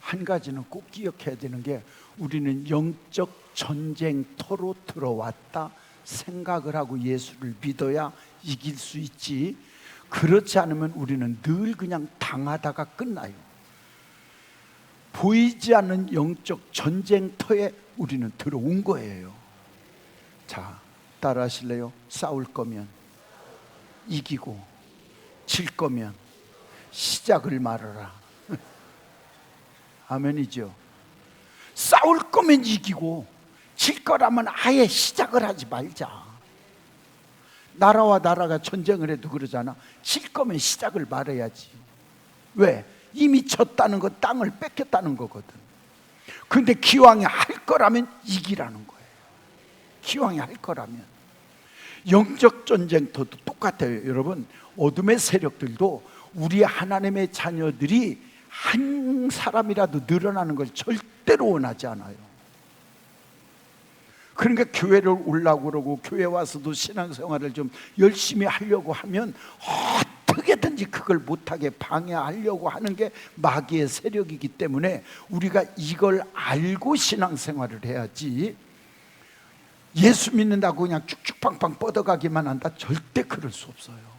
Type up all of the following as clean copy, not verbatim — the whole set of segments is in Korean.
한 가지는 꼭 기억해야 되는 게, 우리는 영적 전쟁터로 들어왔다 생각을 하고 예수를 믿어야 이길 수 있지, 그렇지 않으면 우리는 늘 그냥 당하다가 끝나요. 보이지 않는 영적 전쟁터에 우리는 들어온 거예요. 자, 따라 하실래요? 싸울 거면 이기고, 질 거면 시작을 말아라. 아멘이죠. 싸울 거면 이기고, 질 거라면 아예 시작을 하지 말자. 나라와 나라가 전쟁을 해도 그러잖아. 질 거면 시작을 말해야지. 왜? 이미 졌다는 건 땅을 뺏겼다는 거거든. 근데 기왕에 할 거라면 이기라는 거예요. 기왕에 할 거라면. 영적 전쟁터도 똑같아요. 여러분, 어둠의 세력들도 우리 하나님의 자녀들이 한 사람이라도 늘어나는 걸 절대로 원하지 않아요. 그러니까 교회를 오려고 그러고, 교회 와서도 신앙생활을 좀 열심히 하려고 하면 어떻게든지 그걸 못하게 방해하려고 하는 게 마귀의 세력이기 때문에, 우리가 이걸 알고 신앙생활을 해야지, 예수 믿는다고 그냥 쭉쭉빵빵 뻗어가기만 한다, 절대 그럴 수 없어요.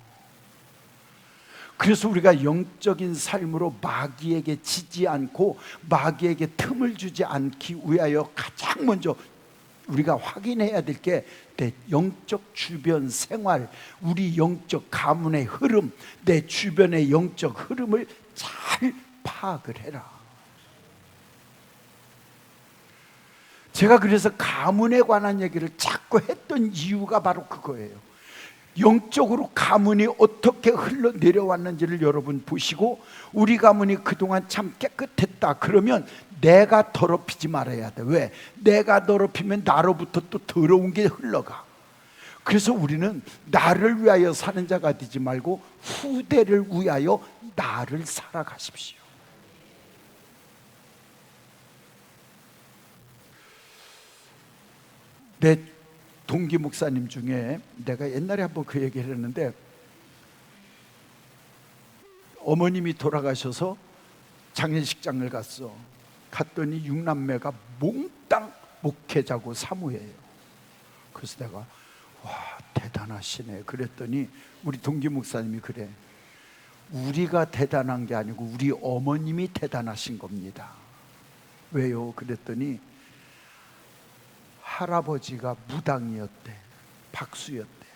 그래서 우리가 영적인 삶으로 마귀에게 지지 않고 마귀에게 틈을 주지 않기 위하여 가장 먼저 우리가 확인해야 될 게, 내 영적 주변 생활, 우리 영적 가문의 흐름, 내 주변의 영적 흐름을 잘 파악을 해라. 제가 그래서 가문에 관한 얘기를 자꾸 했던 이유가 바로 그거예요. 영적으로 가문이 어떻게 흘러내려왔는지를 여러분 보시고, 우리 가문이 그동안 참 깨끗했다 그러면 내가 더럽히지 말아야 돼. 왜? 내가 더럽히면 나로부터 또 더러운 게 흘러가. 그래서 우리는 나를 위하여 사는 자가 되지 말고 후대를 위하여 나를 살아가십시오. 내 동기 목사님 중에 내가 옛날에 한번 그 얘기를 했는데, 어머님이 돌아가셔서 장례식장을 갔더니 6남매가 몽땅 목회자고 사무예요. 그래서 내가 와, 대단하시네 그랬더니 우리 동기 목사님이 그래, 우리가 대단한 게 아니고 우리 어머님이 대단하신 겁니다. 왜요? 그랬더니 할아버지가 무당이었대, 박수였대.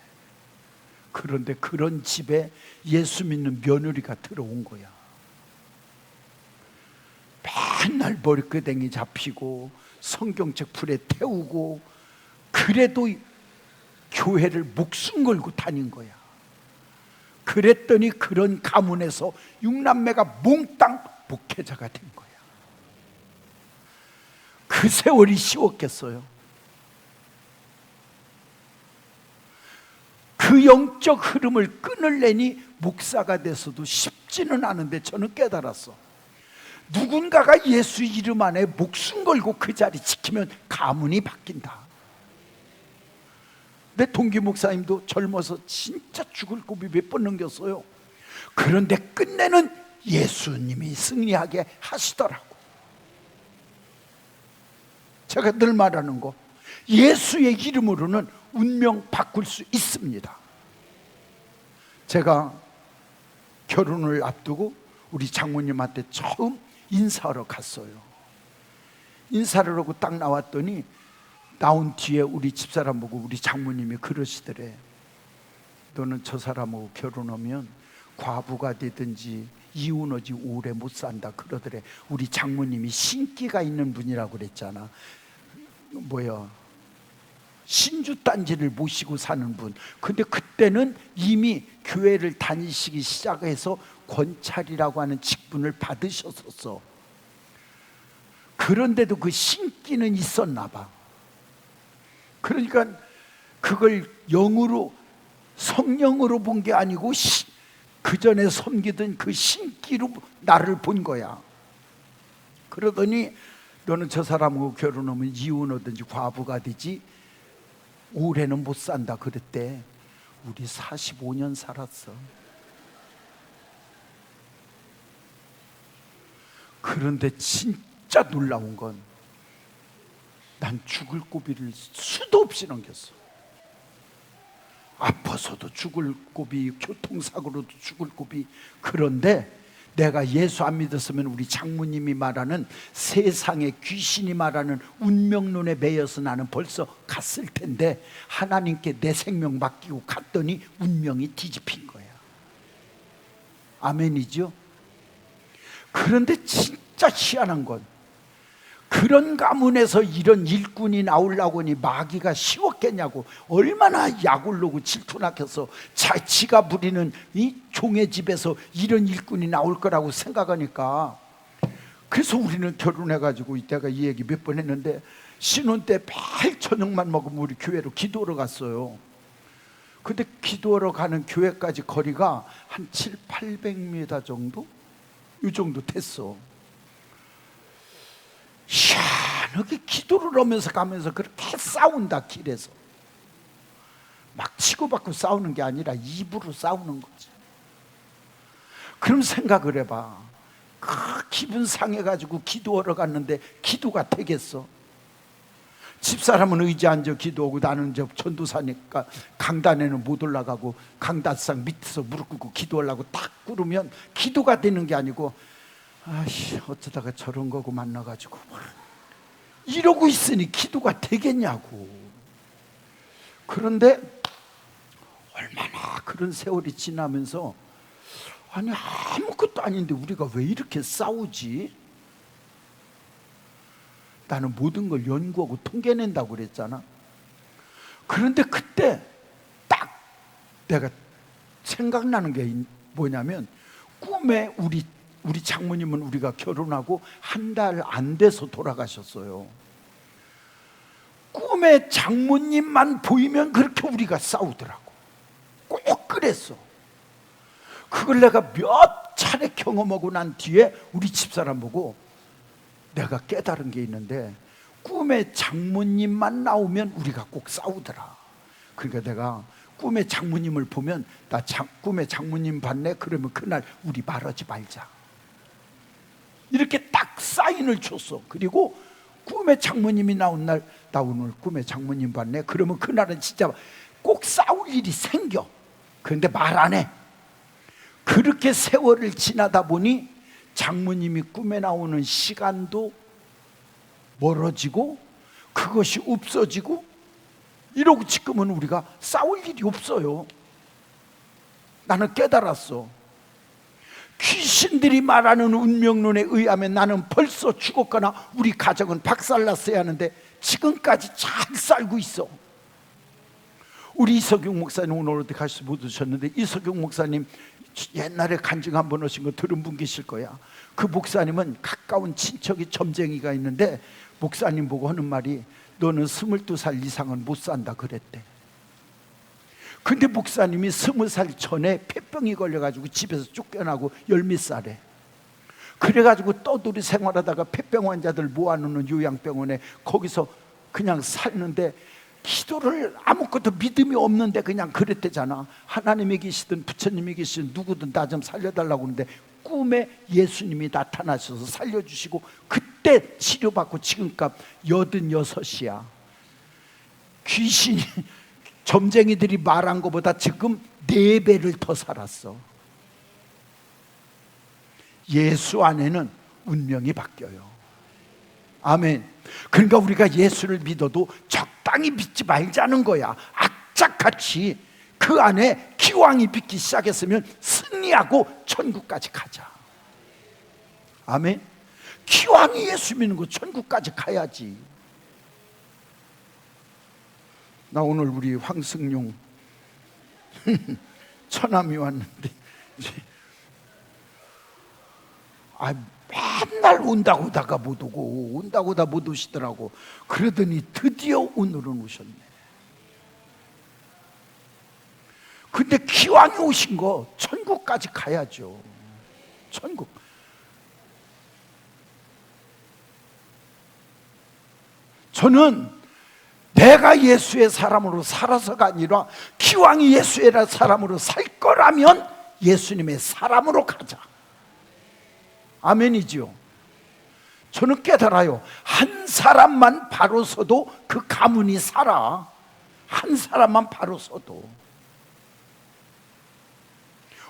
그런데 그런 집에 예수 믿는 며느리가 들어온 거야. 맨날 머리끄댕이 잡히고 성경책 풀에 태우고, 그래도 교회를 목숨 걸고 다닌 거야. 그랬더니 그런 가문에서 6남매가 몽땅 목회자가 된 거야. 그 세월이 쉬웠겠어요? 그 영적 흐름을 끊으려니 목사가 돼서도 쉽지는 않은데, 저는 깨달았어. 누군가가 예수 이름 안에 목숨 걸고 그 자리 지키면 가문이 바뀐다. 내 동기 목사님도 젊어서 진짜 죽을 고비 몇 번 넘겼어요. 그런데 끝내는 예수님이 승리하게 하시더라고. 제가 늘 말하는 거, 예수의 이름으로는 운명 바꿀 수 있습니다. 제가 결혼을 앞두고 우리 장모님한테 처음 인사하러 갔어요. 인사를 하고 딱 나왔더니, 나온 뒤에 우리 집사람 보고 우리 장모님이 그러시더래. 너는 저 사람하고 결혼하면 과부가 되든지 이혼하지 오래 못 산다 그러더래. 우리 장모님이 신기가 있는 분이라고 그랬잖아. 신주단지를 모시고 사는 분. 근데 그때는 이미 교회를 다니시기 시작해서 권찰이라고 하는 직분을 받으셨었어. 그런데도 그 신기는 있었나 봐. 그러니까 그걸 영으로, 성령으로 본 게 아니고 그 전에 섬기던 그 신기로 나를 본 거야. 그러더니 너는 저 사람하고 결혼하면 이혼하든지 과부가 되지 오래는 못 산다 그랬대. 우리 45년 살았어. 그런데 진짜 놀라운 건 난 죽을 고비를 수도 없이 넘겼어. 아파서도 죽을 고비, 교통사고로도 죽을 고비. 그런데 내가 예수 안 믿었으면 우리 장모님이 말하는 세상에 귀신이 말하는 운명론에 매여서 나는 벌써 갔을 텐데 하나님께 내 생명 맡기고 갔더니 운명이 뒤집힌 거야. 아멘이죠? 그런데 진짜 희한한 건 그런 가문에서 이런 일꾼이 나오려고 하니 마귀가 쉬웠겠냐고. 얼마나 약올르고 질투나켜서 지가 부리는 이 종의 집에서 이런 일꾼이 나올 거라고 생각하니까. 그래서 우리는 결혼해가지고 이때가 이 얘기 몇 번 했는데 신혼 때 매일 저녁만 먹으면 우리 교회로 기도하러 갔어요. 근데 기도하러 가는 교회까지 거리가 한 700-800m 정도? 이 정도 됐어. 희한하게 기도를 하면서 가면서 그렇게 싸운다. 길에서 막 치고받고 싸우는 게 아니라 입으로 싸우는 거지. 그럼 생각을 해봐. 그 기분 상해가지고 기도하러 갔는데 기도가 되겠어? 집사람은 의자 앉아 기도하고 나는 저 전도사니까 강단에는 못 올라가고 강단상 밑에서 무릎 꿇고 기도하려고 딱 꿇으면 기도가 되는 게 아니고 아씨 어쩌다가 저런 거고 만나가지고 이러고 있으니 기도가 되겠냐고. 그런데 얼마나 그런 세월이 지나면서 아니 아무것도 아닌데 우리가 왜 이렇게 싸우지? 나는 모든 걸 연구하고 통계낸다고 그랬잖아. 그런데 그때 딱 내가 생각나는 게 뭐냐면 꿈에 우리 장모님은 우리가 결혼하고 한 달 안 돼서 돌아가셨어요. 꿈에 장모님만 보이면 그렇게 우리가 싸우더라고. 꼭 그랬어. 그걸 내가 몇 차례 경험하고 난 뒤에 우리 집사람 보고 내가 깨달은 게 있는데 꿈에 장모님만 나오면 우리가 꼭 싸우더라. 그러니까 내가 꿈에 장모님을 보면 나 꿈에 장모님 봤네? 그러면 그날 우리 말하지 말자. 이렇게 딱 사인을 줬어. 그리고 꿈에 장모님이 나온 날 나 오늘 꿈에 장모님 봤네? 그러면 그날은 진짜 꼭 싸울 일이 생겨. 그런데 말 안 해. 그렇게 세월을 지나다 보니 장모님이 꿈에 나오는 시간도 멀어지고 그것이 없어지고 이러고 지금은 우리가 싸울 일이 없어요. 나는 깨달았어. 귀신들이 말하는 운명론에 의하면 나는 벌써 죽었거나 우리 가족은 박살났어야 하는데 지금까지 잘 살고 있어. 우리 이석용 목사님 오늘 어디 가셔서 못 오셨는데 이석용 목사님 옛날에 간증 한번 하신 거 들은 분 계실 거야. 그 목사님은 가까운 친척이 점쟁이가 있는데 목사님 보고 하는 말이 너는 22살 이상은 못 산다 그랬대. 근데 목사님이 20살 전에 폐병이 걸려가지고 집에서 쫓겨나고 10몇 살에 그래가지고 떠돌이 생활하다가 폐병 환자들 모아놓는 요양병원에 거기서 그냥 살는데 기도를 아무것도 믿음이 없는데 그냥 그랬대잖아. 하나님이 계시든 부처님이 계시든 누구든 나 좀 살려달라고 하는데 꿈에 예수님이 나타나셔서 살려주시고 그때 치료받고 지금까지 86이야. 귀신이 점쟁이들이 말한 것보다 지금 4배를 더 살았어. 예수 안에는 운명이 바뀌어요. 아멘. 그러니까 우리가 예수를 믿어도 적당히 믿지 말자는 거야. 악착같이 그 안에 기왕이 믿기 시작했으면 승리하고 천국까지 가자. 아멘. 기왕이 예수 믿는 거 천국까지 가야지. 나 오늘 우리 황승용 처남이 왔는데 맨날 온다고 하다가 못 오고 온다고 하다 못 오시더라고. 그러더니 드디어 오늘은 오셨네. 근데 기왕이 오신 거 천국까지 가야죠. 천국. 저는 내가 예수의 사람으로 살아서가 아니라 기왕이 예수의 사람으로 살 거라면 예수님의 사람으로 가자. 아멘이지요. 저는 깨달아요. 한 사람만 바로 서도 그 가문이 살아. 한 사람만 바로 서도.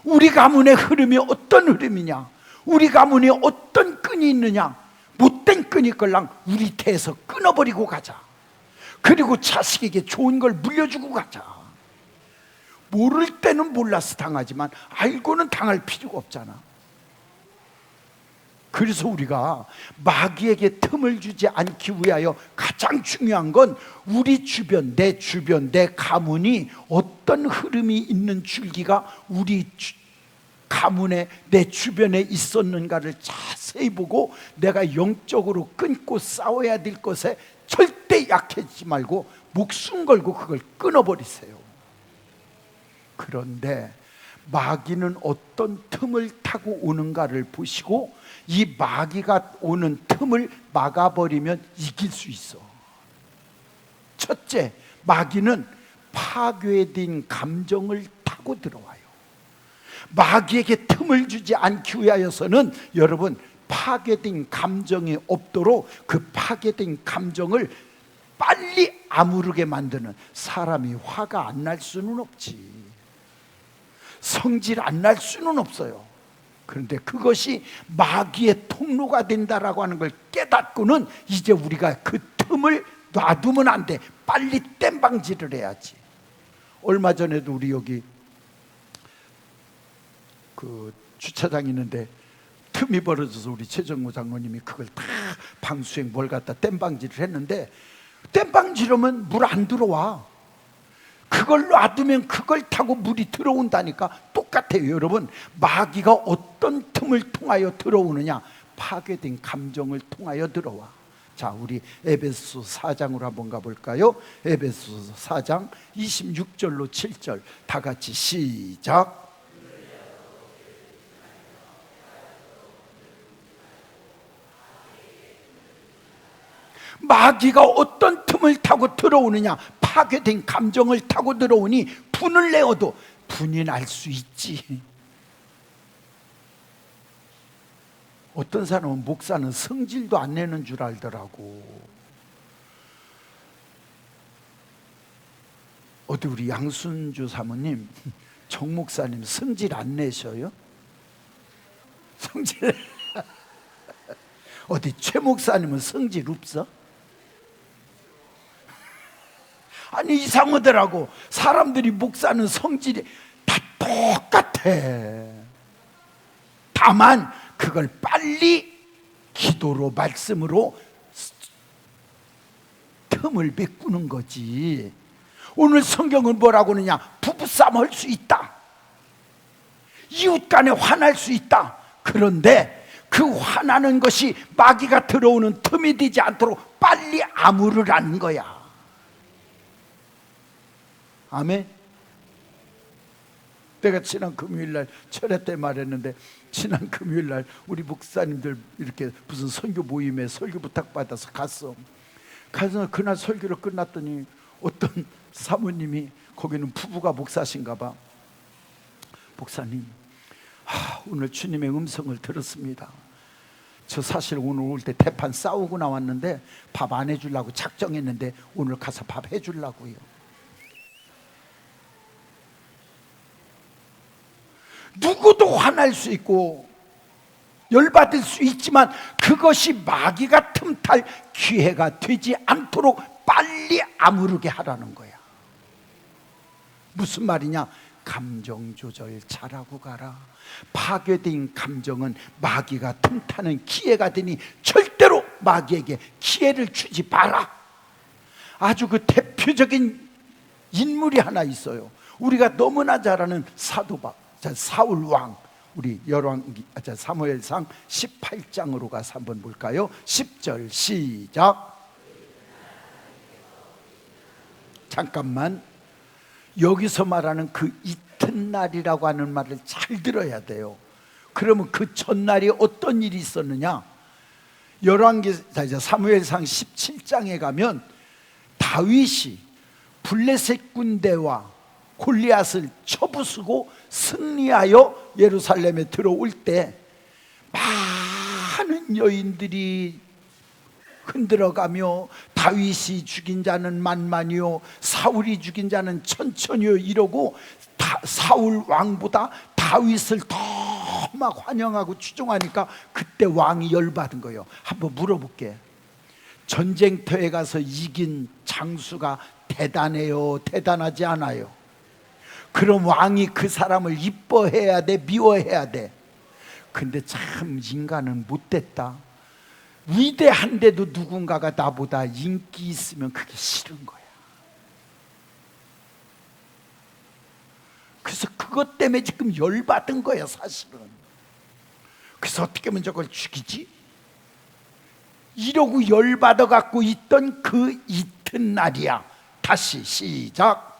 우리 가문의 흐름이 어떤 흐름이냐, 우리 가문에 어떤 끈이 있느냐, 못된 끈이 걸랑 우리 태에서 끊어버리고 가자. 그리고 자식에게 좋은 걸 물려주고 가자. 모를 때는 몰라서 당하지만 알고는 당할 필요가 없잖아. 그래서 우리가 마귀에게 틈을 주지 않기 위하여 가장 중요한 건 우리 주변, 내 가문이 어떤 흐름이 있는 줄기가 우리 가문에, 내 주변에 있었는가를 자세히 보고 내가 영적으로 끊고 싸워야 될 것에 절대 약해지지 말고 목숨 걸고 그걸 끊어버리세요. 그런데 마귀는 어떤 틈을 타고 오는가를 보시고 이 마귀가 오는 틈을 막아버리면 이길 수 있어. 첫째, 마귀는 파괴된 감정을 타고 들어와요. 마귀에게 틈을 주지 않기 위하여서는 여러분, 파괴된 감정이 없도록 그 파괴된 감정을 빨리 아무르게 만드는, 사람이 화가 안 날 수는 없지, 성질 안 날 수는 없어요. 그런데 그것이 마귀의 통로가 된다라고 하는 걸 깨닫고는 이제 우리가 그 틈을 놔두면 안 돼. 빨리 땜방질을 해야지. 얼마 전에도 우리 여기 그 주차장 있는데 틈이 벌어져서 우리 최정모 장로님이 그걸 다 방수행 뭘 갖다 땜방질을 했는데, 땜방질하면 물 안 들어와. 그걸 놔두면 그걸 타고 물이 들어온다니까. 똑같아요. 여러분, 마귀가 어떤 틈을 통하여 들어오느냐, 파괴된 감정을 통하여 들어와. 자, 우리 에베소 4장으로 한번 가볼까요? 에베소 4장 26절로 7절 다 같이 시작. 마귀가 어떤 틈을 타고 들어오느냐, 파괴된 감정을 타고 들어오니 분을 내어도 분이 날 수 있지. 어떤 사람은 목사는 성질도 안 내는 줄 알더라고. 어디 우리 양순주 사모님, 정 목사님 성질 안 내셔요? 성질 어디 최 목사님은 성질 없어? 아니, 이상하더라고. 사람들이 목사는 성질이 다 똑같아. 다만 그걸 빨리 기도로, 말씀으로 틈을 메꾸는 거지. 오늘 성경은 뭐라고 하느냐, 부부싸움 할 수 있다, 이웃 간에 화날 수 있다. 그런데 그 화나는 것이 마귀가 들어오는 틈이 되지 않도록 빨리 아무르라는 거야. 아멘. 내가 지난 금요일날 철회 때 말했는데, 지난 금요일날 우리 목사님들 이렇게 무슨 선교 모임에 설교 부탁받아서 갔어. 가서 그날 설교를 끝났더니 어떤 사모님이, 거기는 부부가 목사신가 봐. 목사님, 오늘 주님의 음성을 들었습니다. 저 사실 오늘 올 때 대판 싸우고 나왔는데 밥 안 해주려고 작정했는데 오늘 가서 밥 해주려고요. 누구도 화날 수 있고 열받을 수 있지만 그것이 마귀가 틈탈 기회가 되지 않도록 빨리 아무르게 하라는 거야. 무슨 말이냐? 감정 조절 잘하고 가라. 파괴된 감정은 마귀가 틈타는 기회가 되니 절대로 마귀에게 기회를 주지 마라. 아주 그 대표적인 인물이 하나 있어요. 우리가 너무나 잘 아는 사울 왕. 우리 사무엘상 18장으로 가서 한번 볼까요? 10절 시작. 잠깐만, 여기서 말하는 그 이튿날이라고 하는 말을 잘 들어야 돼요. 그러면 그 전날이 어떤 일이 있었느냐? 사무엘상 17장에 가면 다윗이 블레셋 군대와 골리앗을 쳐부수고 승리하여 예루살렘에 들어올 때 많은 여인들이 흔들어가며 다윗이 죽인 자는 만만이요 사울이 죽인 자는 천천히요 이러고 사울 왕보다 다윗을 더 막 환영하고 추종하니까 그때 왕이 열받은 거예요. 한번 물어볼게. 전쟁터에 가서 이긴 장수가 대단해요? 대단하지 않아요? 그럼 왕이 그 사람을 이뻐해야 돼? 미워해야 돼? 근데 참 인간은 못됐다. 위대한데도 누군가가 나보다 인기 있으면 그게 싫은 거야. 그래서 그것 때문에 지금 열받은 거야 사실은. 그래서 어떻게 하면 저걸 죽이지? 이러고 열받아 갖고 있던 그 이튿날이야. 다시 시작.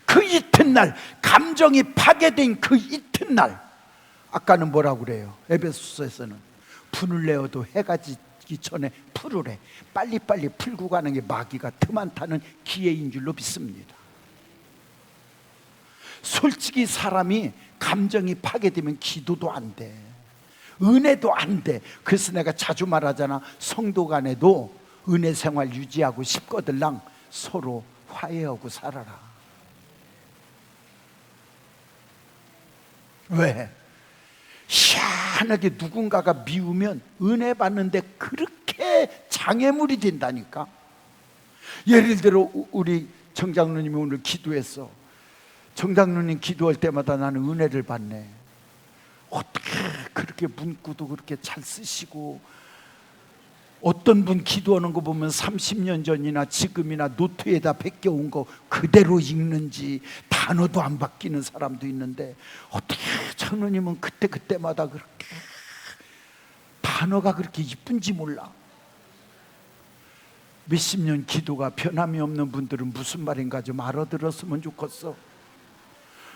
그 이튿날, 감정이 파괴된 그 이튿날, 아까는 뭐라고 그래요? 에베소서에서는 분을 내어도 해가 지기 전에 풀으래. 빨리빨리 풀고 가는 게 마귀가 틈안 타는 기회인 줄로 믿습니다. 솔직히 사람이 감정이 파괴되면 기도도 안 돼, 은혜도 안 돼. 그래서 내가 자주 말하잖아. 성도 간에도 은혜 생활 유지하고 싶거들랑 서로 화해하고 살아라. 왜? 희한하게 누군가가 미우면 은혜 받는데 그렇게 장애물이 된다니까. 예를 들어 우리 정장로님이 오늘 기도했어. 정장로님 기도할 때마다 나는 은혜를 받네. 어떻게 그렇게 문구도 그렇게 잘 쓰시고, 어떤 분 기도하는 거 보면 30년 전이나 지금이나 노트에다 베껴온 거 그대로 읽는지 단어도 안 바뀌는 사람도 있는데, 어떻게 장로님은 그때마다 그렇게 단어가 그렇게 이쁜지 몰라. 몇십 년 기도가 변함이 없는 분들은 무슨 말인가 좀 알아들었으면 좋겠어.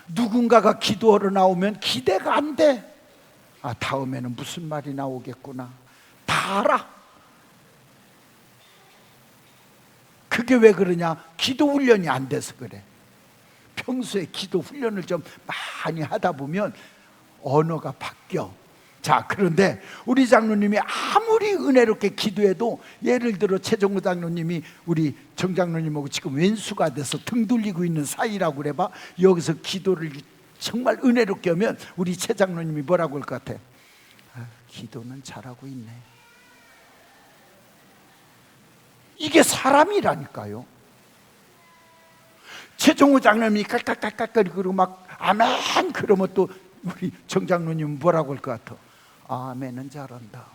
누군가가 기도하러 나오면 기대가 안 돼. 아, 다음에는 무슨 말이 나오겠구나. 다 알아. 그게 왜 그러냐? 기도 훈련이 안 돼서 그래. 평소에 기도 훈련을 좀 많이 하다 보면 언어가 바뀌어. 자, 그런데 우리 장로님이 아무리 은혜롭게 기도해도, 예를 들어 최종우 장로님이 우리 정 장로님하고 지금 왼수가 돼서 등 돌리고 있는 사이라고 그래봐. 여기서 기도를 정말 은혜롭게 하면 우리 최 장로님이 뭐라고 할 것 같아? 아, 기도는 잘하고 있네. 이게 사람이라니까요. 최종우 장로님이 깔깔깔깔거리고 막 아멘 그러면 또 우리 정 장로님은 뭐라고 할 것 같아? 아멘은 잘한다.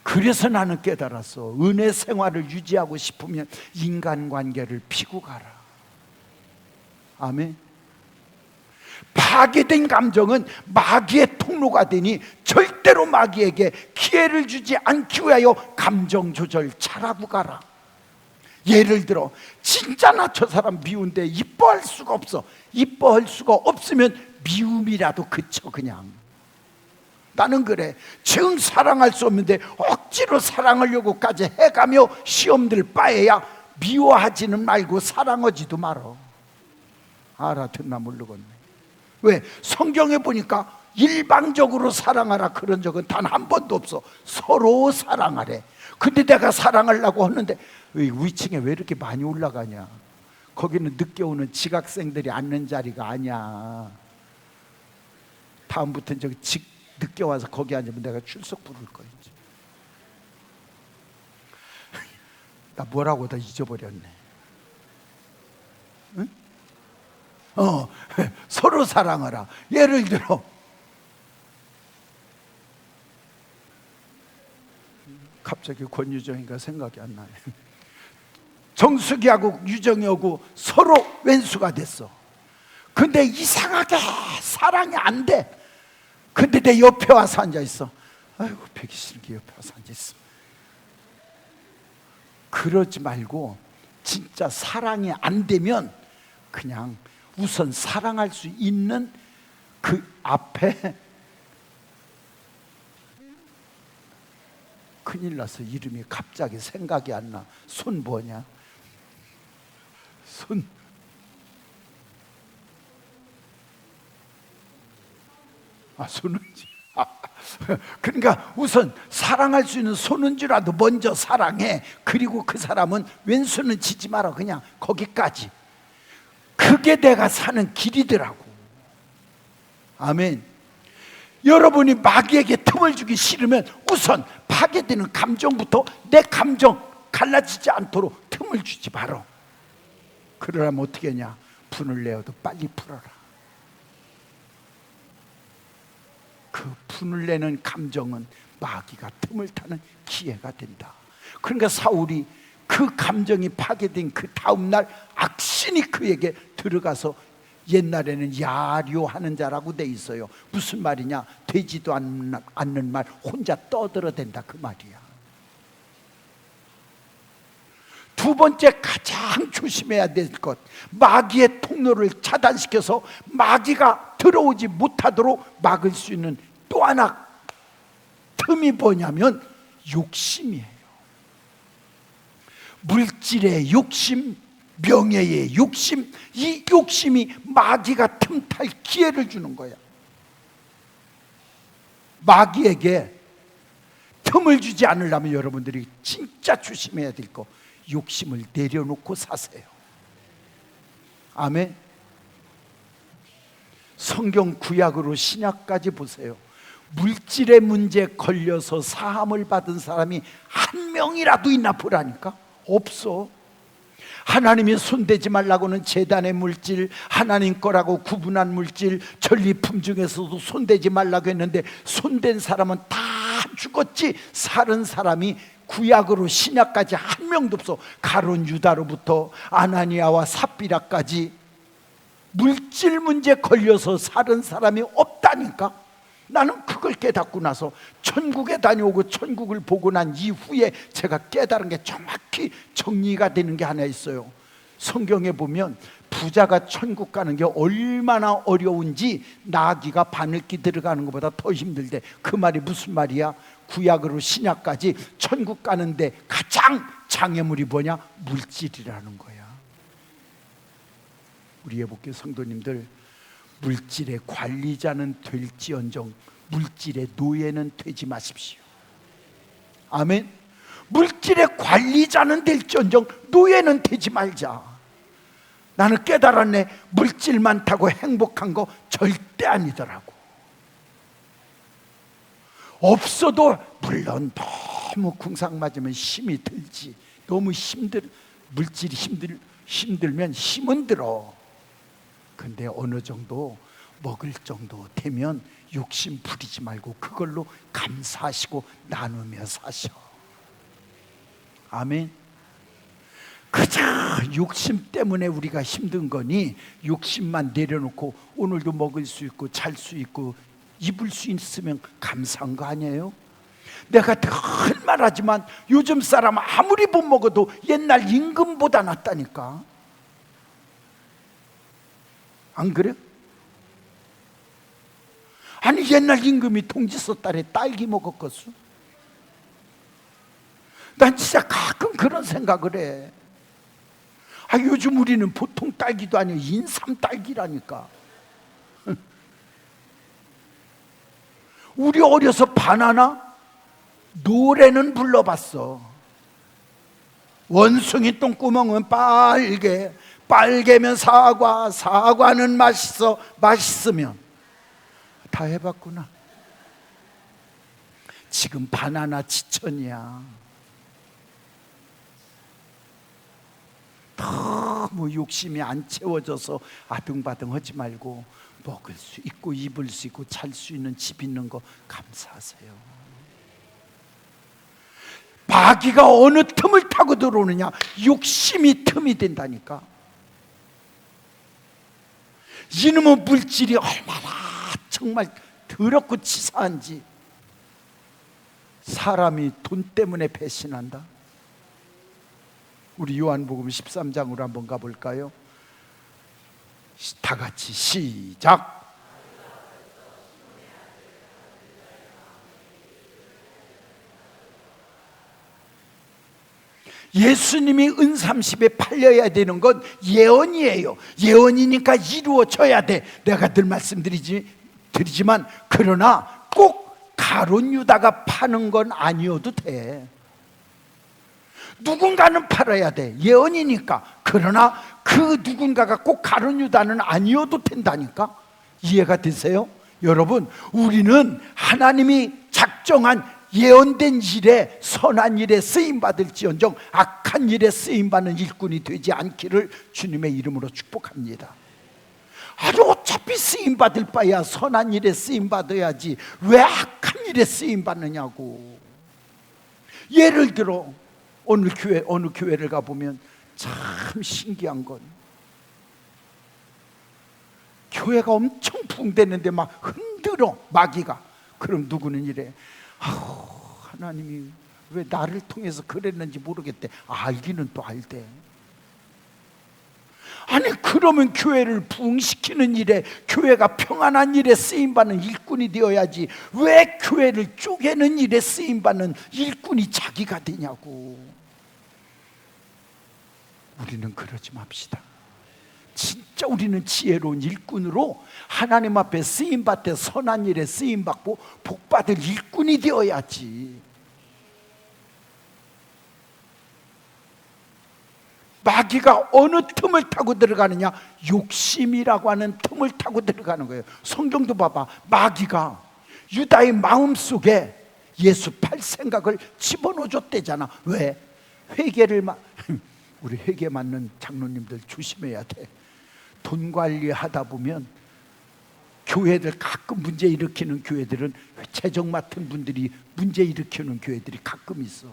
그래서 나는 깨달았어. 은혜 생활을 유지하고 싶으면 인간관계를 피고 가라. 아멘. 파괴된 감정은 마귀의 통로가 되니 절대로 마귀에게 기회를 주지 않기 위하여 감정 조절 잘하고 가라. 예를 들어 진짜 나 저 사람 미운데 이뻐할 수가 없어. 이뻐할 수가 없으면 미움이라도 그쳐. 그냥 나는 그래. 정 사랑할 수 없는데 억지로 사랑하려고까지 해가며 시험들 바에야 미워하지는 말고 사랑하지도 말어. 알아듣나 모르겠네. 왜? 성경에 보니까 일방적으로 사랑하라 그런 적은 단 한 번도 없어. 서로 사랑하래. 근데 내가 사랑하려고 하는데 위층에 왜 이렇게 많이 올라가냐? 거기는 늦게 오는 지각생들이 앉는 자리가 아니야. 다음부터는 저기 늦게 와서 거기 앉으면 내가 출석 부를 거야. 나 뭐라고 다 잊어버렸네. 응? 서로 사랑하라. 예를 들어 갑자기 권유정이가 생각이 안 나네. 정숙이하고 유정이하고 서로 왼수가 됐어. 근데 이상하게 사랑이 안 돼. 근데 내 옆에 와서 앉아있어. 아이고 배기 싫은 게 옆에 와서 앉아있어. 그러지 말고 진짜 사랑이 안 되면 그냥 우선 사랑할 수 있는 그 앞에 큰일 났어. 이름이 갑자기 생각이 안 나. 손 뭐냐? 손은지. 그러니까 우선 사랑할 수 있는 손은지라도 먼저 사랑해. 그리고 그 사람은 왼손은 지지 마라. 그냥 거기까지. 그게 내가 사는 길이더라고. 아멘. 여러분이 마귀에게 틈을 주기 싫으면 우선 파괴되는 감정부터 내 감정 갈라지지 않도록 틈을 주지 마라. 그러려면 어떻게 하냐? 분을 내어도 빨리 풀어라. 그 분을 내는 감정은 마귀가 틈을 타는 기회가 된다. 그러니까 사울이 그 감정이 파괴된 그 다음날 악신이 그에게 들어가서, 옛날에는 야료하는 자라고 돼 있어요. 무슨 말이냐? 되지도 않는 말 혼자 떠들어댄다 그 말이야. 두 번째 가장 조심해야 될 것, 마귀의 통로를 차단시켜서 마귀가 들어오지 못하도록 막을 수 있는 또 하나 틈이 뭐냐면 욕심이에요. 물질의 욕심, 명예의 욕심, 이 욕심이 마귀가 틈탈 기회를 주는 거야. 마귀에게 틈을 주지 않으려면 여러분들이 진짜 조심해야 될 거, 욕심을 내려놓고 사세요. 아멘. 성경 구약으로 신약까지 보세요. 물질의 문제에 걸려서 사함을 받은 사람이 한 명이라도 있나 보라니까? 없어. 하나님이 손대지 말라고는 제단의 물질, 하나님 거라고 구분한 물질, 전리품 중에서도 손대지 말라고 했는데 손댄 사람은 다 죽었지. 살은 사람이 구약으로 신약까지 한 명도 없어. 가룟 유다로부터 아나니아와 삽비라까지 물질 문제에 걸려서 살은 사람이 없다니까. 나는 그걸 깨닫고 나서 천국에 다녀오고 천국을 보고 난 이후에 제가 깨달은 게 정확히 정리가 되는 게 하나 있어요. 성경에 보면 부자가 천국 가는 게 얼마나 어려운지 나귀가 바늘기 들어가는 것보다 더 힘들대. 그 말이 무슨 말이야? 구약으로 신약까지 천국 가는데 가장 장애물이 뭐냐? 물질이라는 거야. 우리 예복교 성도님들, 물질의 관리자는 될지언정 물질의 노예는 되지 마십시오. 아멘. 물질의 관리자는 될지언정 노예는 되지 말자. 나는 깨달았네. 물질 많다고 행복한 거 절대 아니더라고. 없어도 물론 너무 궁상 맞으면 힘이 들지. 너무 물질이 힘들면 힘은 들어. 근데 어느 정도 먹을 정도 되면 욕심 부리지 말고 그걸로 감사하시고 나누며 사셔. 아멘. 그저 욕심 때문에 우리가 힘든 거니 욕심만 내려놓고 오늘도 먹을 수 있고 잘 수 있고 입을 수 있으면 감사한 거 아니에요? 내가 늘 말하지만 요즘 사람 아무리 못 먹어도 옛날 임금보다 낫다니까. 안 그래? 아니 옛날 임금이 동지서 딸에 딸기 먹었겠어? 난 진짜 가끔 그런 생각을 해. 요즘 우리는 보통 딸기도 아니고 인삼 딸기라니까. 우리 어려서 바나나 노래는 불러봤어. 원숭이 똥구멍은 빨개, 빨개면 사과, 사과는 맛있으면. 다 해봤구나. 지금 바나나 지천이야. 너무 욕심이 안 채워져서 아등바등 하지 말고 먹을 수 있고 입을 수 있고 잘 수 있는 집 있는 거 감사하세요. 마귀가 어느 틈을 타고 들어오느냐? 욕심이 틈이 된다니까. 이놈의 물질이 얼마나 정말 더럽고 치사한지. 사람이 돈 때문에 배신한다. 우리 요한복음 13장으로 한번 가볼까요? 다 같이 시작. 예수님이 은30에 팔려야 되는 건 예언이에요. 예언이니까 이루어져야 돼. 내가 늘 말씀드리지만 그러나 꼭 가룟 유다가 파는 건 아니어도 돼. 누군가는 팔아야 돼. 예언이니까. 그러나 그 누군가가 꼭 가룟 유다는 아니어도 된다니까. 이해가 되세요? 여러분, 우리는 하나님이 작정한 예언된 일에, 선한 일에 쓰임받을지언정 악한 일에 쓰임받는 일꾼이 되지 않기를 주님의 이름으로 축복합니다. 아니, 어차피 쓰임받을 바야 선한 일에 쓰임받아야지 왜 악한 일에 쓰임받느냐고. 예를 들어 어느 교회를 가보면 참 신기한 건, 교회가 엄청 붕대는데 막 흔들어 마귀가. 그럼 누구는 이래, 하나님이 왜 나를 통해서 그랬는지 모르겠대. 알기는 또 알대. 아니, 그러면 교회를 부흥시키는 일에, 교회가 평안한 일에 쓰임받는 일꾼이 되어야지 왜 교회를 쪼개는 일에 쓰임받는 일꾼이 자기가 되냐고. 우리는 그러지 맙시다. 진짜 우리는 지혜로운 일꾼으로 하나님 앞에 쓰임받되 선한 일에 쓰임받고 복받을 일꾼이 되어야지. 마귀가 어느 틈을 타고 들어가느냐? 욕심이라고 하는 틈을 타고 들어가는 거예요. 성경도 봐봐. 마귀가 유다의 마음속에 예수 팔 생각을 집어넣어줬대잖아. 왜? 우리 회개 맞는 장로님들 조심해야 돼. 돈 관리하다 보면 교회들 가끔 문제 일으키는 교회들은 재정 맡은 분들이 문제 일으키는 교회들이 가끔 있어.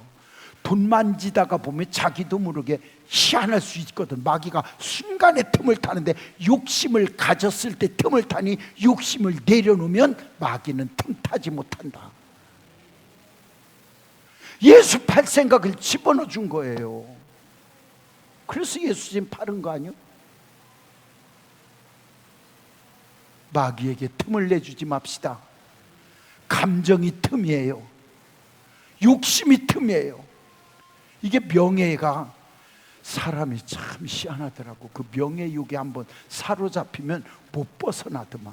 돈 만지다가 보면 자기도 모르게 희한할 수 있거든. 마귀가 순간에 틈을 타는데, 욕심을 가졌을 때 틈을 타니 욕심을 내려놓으면 마귀는 틈 타지 못한다. 예수 팔 생각을 집어넣어 준 거예요. 그래서 예수 지금 파는 거 아니요? 마귀에게 틈을 내주지 맙시다. 감정이 틈이에요. 욕심이 틈이에요. 이게 명예가, 사람이 참 희한하더라고. 그 명예욕에 한번 사로잡히면 못 벗어나더만.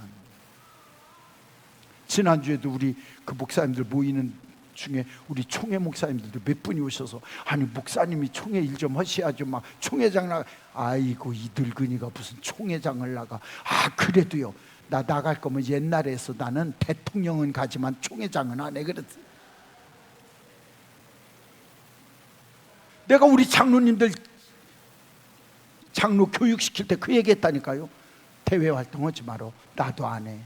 지난주에도 우리 그 목사님들 모이는 중에 우리 총회 목사님들도 몇 분이 오셔서, 아니 목사님이 총회 일 좀 하셔야죠. 막 총회장 나가. 아이고, 이 늙은이가 무슨 총회장을 나가. 그래도요, 나 나갈 거면 옛날에 해서 나는 대통령은 가지만 총회장은 안 해. 그랬어. 내가 우리 장로님들 장로 교육시킬 때 그 얘기했다니까요. 대외 활동하지 마라. 나도 안 해.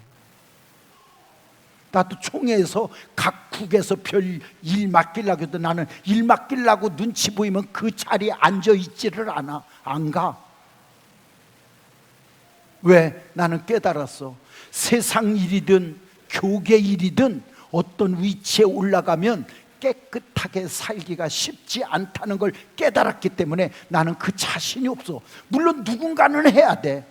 나도 총회에서 각 국에서 별 일 맡기려고 해도 나는 일 맡기려고 눈치 보이면 그 자리에 앉아있지를 않아. 안 가. 왜? 나는 깨달았어. 세상 일이든 교계 일이든 어떤 위치에 올라가면 깨끗하게 살기가 쉽지 않다는 걸 깨달았기 때문에 나는 그 자신이 없어. 물론 누군가는 해야 돼.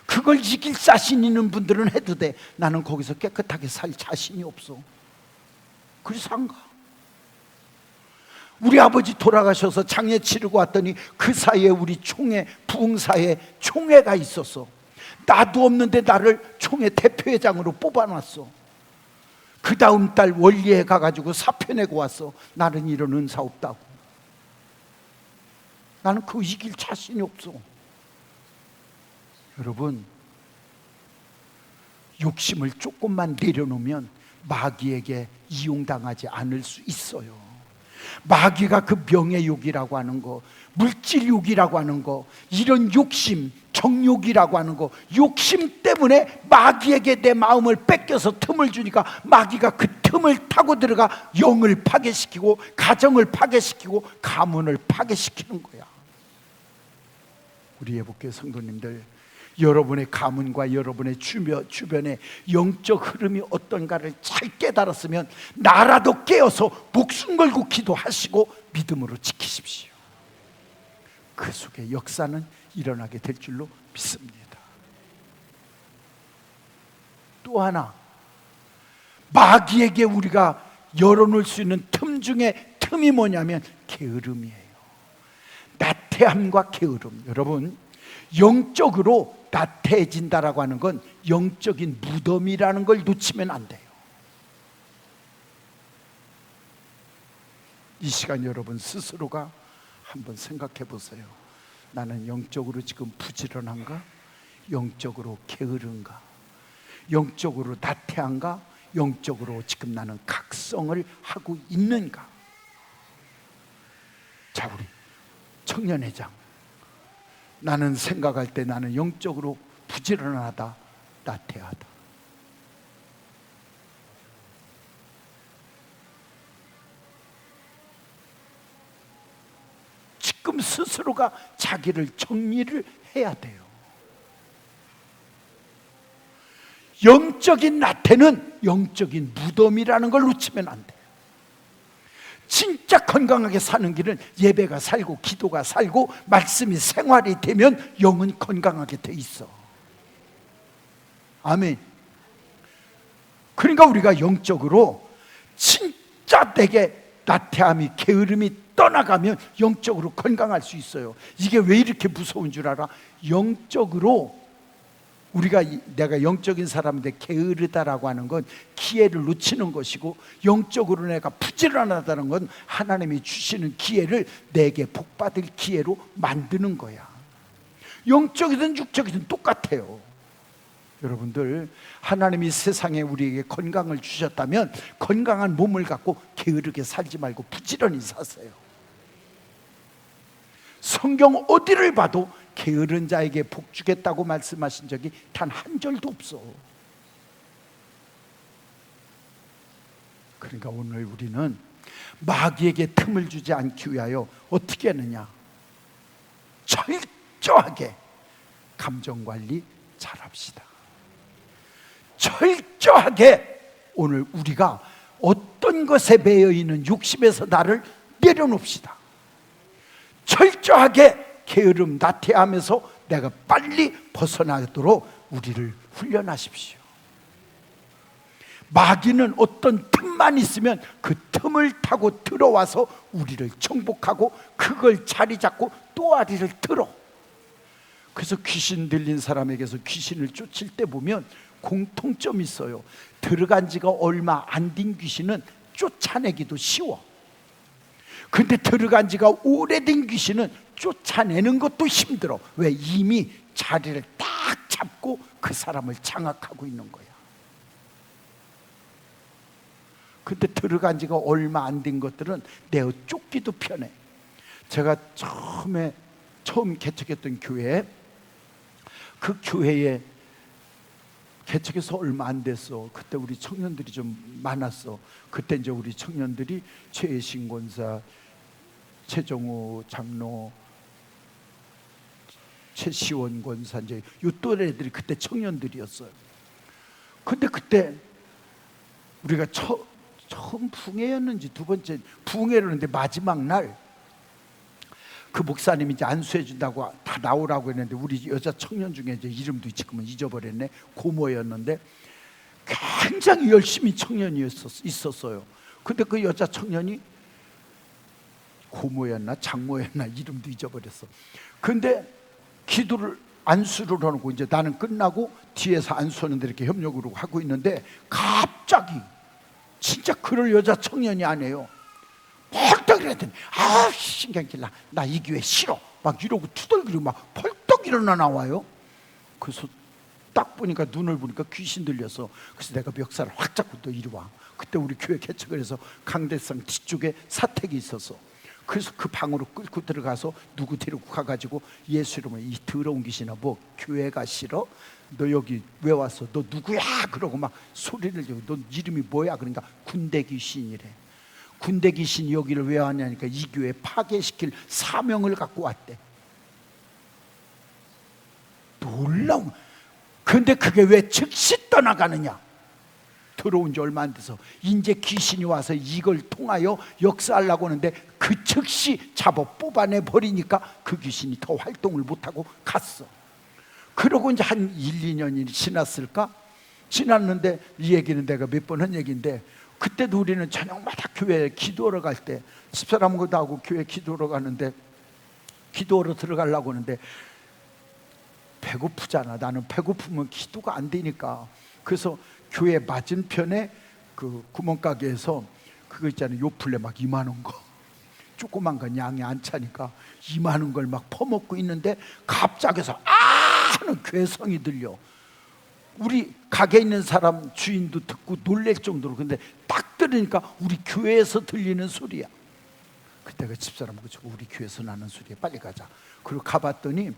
그걸 이길 자신 있는 분들은 해도 돼. 나는 거기서 깨끗하게 살 자신이 없어. 그래서 안 가. 우리 아버지 돌아가셔서 장례 치르고 왔더니 그 사이에 우리 총회, 부흥사에 총회가 있었어. 나도 없는데 나를 총회 대표회장으로 뽑아놨어. 그 다음 달 원리에 가가지고 사표 내고 왔어. 나는 이런 은사 없다고. 나는 그 이길 자신이 없어. 여러분, 욕심을 조금만 내려놓으면 마귀에게 이용당하지 않을 수 있어요. 마귀가 그 명예욕이라고 하는 거, 물질욕이라고 하는 거, 이런 욕심, 정욕이라고 하는 거, 욕심 때문에 마귀에게 내 마음을 뺏겨서 틈을 주니까 마귀가 그 틈을 타고 들어가 영을 파괴시키고 가정을 파괴시키고 가문을 파괴시키는 거야. 우리 예복교 성도님들, 여러분의 가문과 여러분의 주변의 영적 흐름이 어떤가를 잘 깨달았으면 나라도 깨어서 목숨 걸고 기도하시고 믿음으로 지키십시오. 그 속에 역사는 일어나게 될 줄로 믿습니다. 또 하나, 마귀에게 우리가 열어놓을 수 있는 틈 중에 틈이 뭐냐면 게으름이에요. 나태함과 게으름. 여러분, 영적으로 나태해진다라고 하는 건 영적인 무덤이라는 걸 놓치면 안 돼요. 이 시간 여러분 스스로가 한번 생각해 보세요. 나는 영적으로 지금 부지런한가? 영적으로 게으른가? 영적으로 나태한가? 영적으로 지금 나는 각성을 하고 있는가? 자, 우리 청년회장, 나는 생각할 때 나는 영적으로 부지런하다, 나태하다. 지금 스스로가 자기를 정리를 해야 돼요. 영적인 나태는 영적인 무덤이라는 걸 놓치면 안 돼요. 진짜 건강하게 사는 길은 예배가 살고 기도가 살고 말씀이 생활이 되면 영은 건강하게 돼 있어. 아멘. 그러니까 우리가 영적으로 진짜 내게 나태함이 게으름이 떠나가면 영적으로 건강할 수 있어요. 이게 왜 이렇게 무서운 줄 알아? 영적으로 내가 영적인 사람인데 게으르다라고 하는 건 기회를 놓치는 것이고, 영적으로 내가 부지런하다는 건 하나님이 주시는 기회를 내게 복받을 기회로 만드는 거야. 영적이든 육적이든 똑같아요. 여러분들, 하나님이 세상에 우리에게 건강을 주셨다면 건강한 몸을 갖고 게으르게 살지 말고 부지런히 사세요. 성경 어디를 봐도 게으른 자에게 복 주겠다고 말씀하신 적이 단 한 절도 없어. 그러니까 오늘 우리는 마귀에게 틈을 주지 않기 위하여 어떻게 하느냐? 철저하게 감정관리 잘합시다. 철저하게 오늘 우리가 어떤 것에 매여 있는 욕심에서 나를 내려놓읍시다. 철저하게 게으름, 나태함에서 내가 빨리 벗어나도록 우리를 훈련하십시오. 마귀는 어떤 틈만 있으면 그 틈을 타고 들어와서 우리를 정복하고 그걸 자리 잡고 또아리를 들어. 그래서 귀신 들린 사람에게서 귀신을 쫓을 때 보면 공통점이 있어요. 들어간 지가 얼마 안 된 귀신은 쫓아내기도 쉬워. 근데 들어간 지가 오래된 귀신은 쫓아내는 것도 힘들어. 왜? 이미 자리를 딱 잡고 그 사람을 장악하고 있는 거야. 근데 들어간 지가 얼마 안 된 것들은 내어 쫓기도 편해. 제가 처음 개척했던 교회, 그 교회에 개척해서 얼마 안 됐어. 그때 우리 청년들이 좀 많았어. 그때 이제 우리 청년들이 최혜신 권사, 최정우 장로, 최시원 권사, 이제 요 또래들이 그때 청년들이었어요. 근데 그때 우리가 처음 붕해였는지 두 번째 붕해였는데 마지막 날 그 목사님이 이제 안수해 준다고 다 나오라고 했는데 우리 여자 청년 중에 이제 이름도 지금은 잊어버렸네. 고모였는데 굉장히 열심히 청년이 있었어요. 근데 그 여자 청년이 고모였나 장모였나 이름도 잊어버렸어. 근데 기도를 안수를 하고 이제 나는 끝나고 뒤에서 안수하는데 이렇게 협력으로 하고 있는데 갑자기 진짜 그럴 여자 청년이 아니에요. 펄떡 이랬더니 신경질나, 나 이 교회 싫어 막 이러고 투덜거리고 막 펄떡 일어나 나와요. 그래서 딱 보니까 눈을 보니까 귀신 들려서, 그래서 내가 멱살을 확 잡고 또 이리 와. 그때 우리 교회 개척을 해서 강대상 뒤쪽에 사택이 있었어. 그래서 그 방으로 끌고 들어가서 누구 데리고 가가지고 예수 이름으로 이 더러운 귀신아, 뭐 교회가 싫어? 너 여기 왜 왔어? 너 누구야? 그러고 막 소리를 지르고, 너 이름이 뭐야? 그러니까 군대 귀신이래. 군대 귀신이 여기를 왜 왔냐니까 이 교회 파괴시킬 사명을 갖고 왔대. 놀라운. 근데 그게 왜 즉시 떠나가느냐? 들어온 지 얼마 안 돼서 이제 귀신이 와서 이걸 통하여 역사하려고 하는데 그 즉시 잡아 뽑아내 버리니까 그 귀신이 더 활동을 못하고 갔어. 그러고 이제 한 1, 2년이 지났을까? 지났는데 이 얘기는 내가 몇 번 한 얘기인데, 그때도 우리는 저녁마다 교회에 기도하러 갈 때 집사람하고도 하고 교회 기도하러 가는데 기도하러 들어가려고 하는데 배고프잖아. 나는 배고프면 기도가 안 되니까. 그래서 교회 맞은편에 그 구멍가게에서 그거 있잖아요. 요플레 막 이만한 거, 조그만 건 양이 안 차니까 이만한 걸 막 퍼먹고 있는데 갑자기서 하는 괴성이 들려. 우리 가게 있는 사람 주인도 듣고 놀랄 정도로. 근데 딱 들으니까 우리 교회에서 들리는 소리야. 그때 그 집사람하고 우리 교회에서 나는 소리에 빨리 가자. 그리고 가봤더니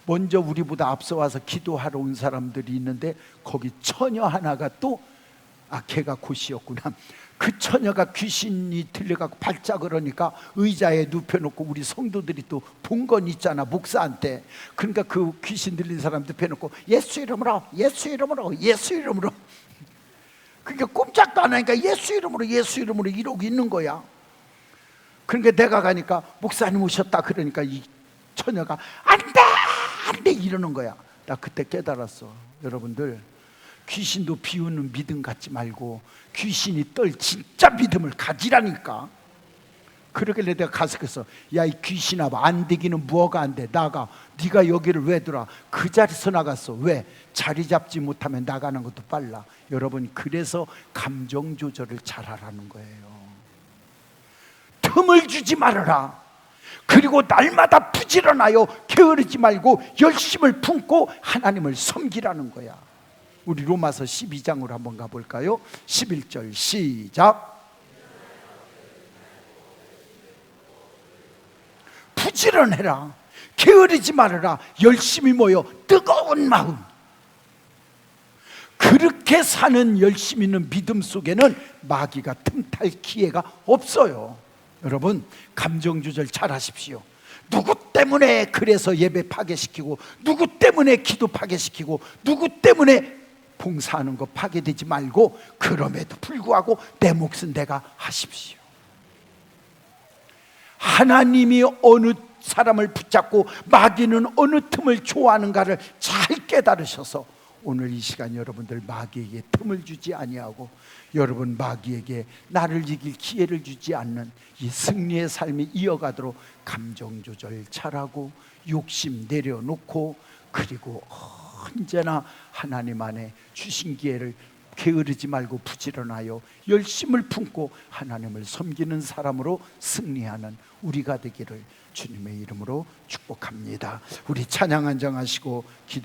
먼저 우리보다 앞서 와서 기도하러 온 사람들이 있는데 거기 처녀 하나가 또 걔가 곧이었구나. 그 처녀가 귀신이 들려갖고 발작을 하니까 의자에 눕혀놓고 우리 성도들이 또 본 건 있잖아, 목사한테. 그러니까 그 귀신 들린 사람 눕혀놓고 예수 이름으로, 예수 이름으로, 예수 이름으로. 그러니까 꼼짝도 안 하니까 예수 이름으로, 예수 이름으로 이러고 있는 거야. 그러니까 내가 가니까 목사님 오셨다 그러니까 이 처녀가 안돼 안돼 이러는 거야. 나 그때 깨달았어. 여러분들, 귀신도 비우는 믿음 갖지 말고 귀신이 떨 진짜 믿음을 가지라니까. 그러길래 내가 가서 그래서 야, 이 귀신아, 안 되기는 뭐가 안 돼. 나가. 네가 여기를 왜 들어와? 그 자리에서 나갔어. 왜? 자리 잡지 못하면 나가는 것도 빨라. 여러분, 그래서 감정 조절을 잘하라는 거예요. 틈을 주지 말아라. 그리고 날마다 부지런하여 게으르지 말고 열심을 품고 하나님을 섬기라는 거야. 우리 로마서 12장으로 한번 가볼까요? 11절 시작. 부지런해라. 게으르지 말아라. 열심히 모여 뜨거운 마음. 그렇게 사는 열심 있는 믿음 속에는 마귀가 틈탈 기회가 없어요. 여러분, 감정 조절 잘 하십시오. 누구 때문에 그래서 예배 파괴시키고, 누구 때문에 기도 파괴시키고, 누구 때문에 봉사하는 거 파괴되지 말고, 그럼에도 불구하고 내 몫은 내가 하십시오. 하나님이 어느 사람을 붙잡고 마귀는 어느 틈을 좋아하는가를 잘 깨달으셔서 오늘 이 시간 여러분들 마귀에게 틈을 주지 아니하고, 여러분 마귀에게 나를 이길 기회를 주지 않는 이 승리의 삶이 이어가도록 감정 조절 잘하고 욕심 내려놓고, 그리고 언제나 하나님 안에 주신 기회를 게으르지 말고 부지런하여 열심을 품고 하나님을 섬기는 사람으로 승리하는 우리가 되기를 주님의 이름으로 축복합니다. 우리 찬양 한정하시고 기도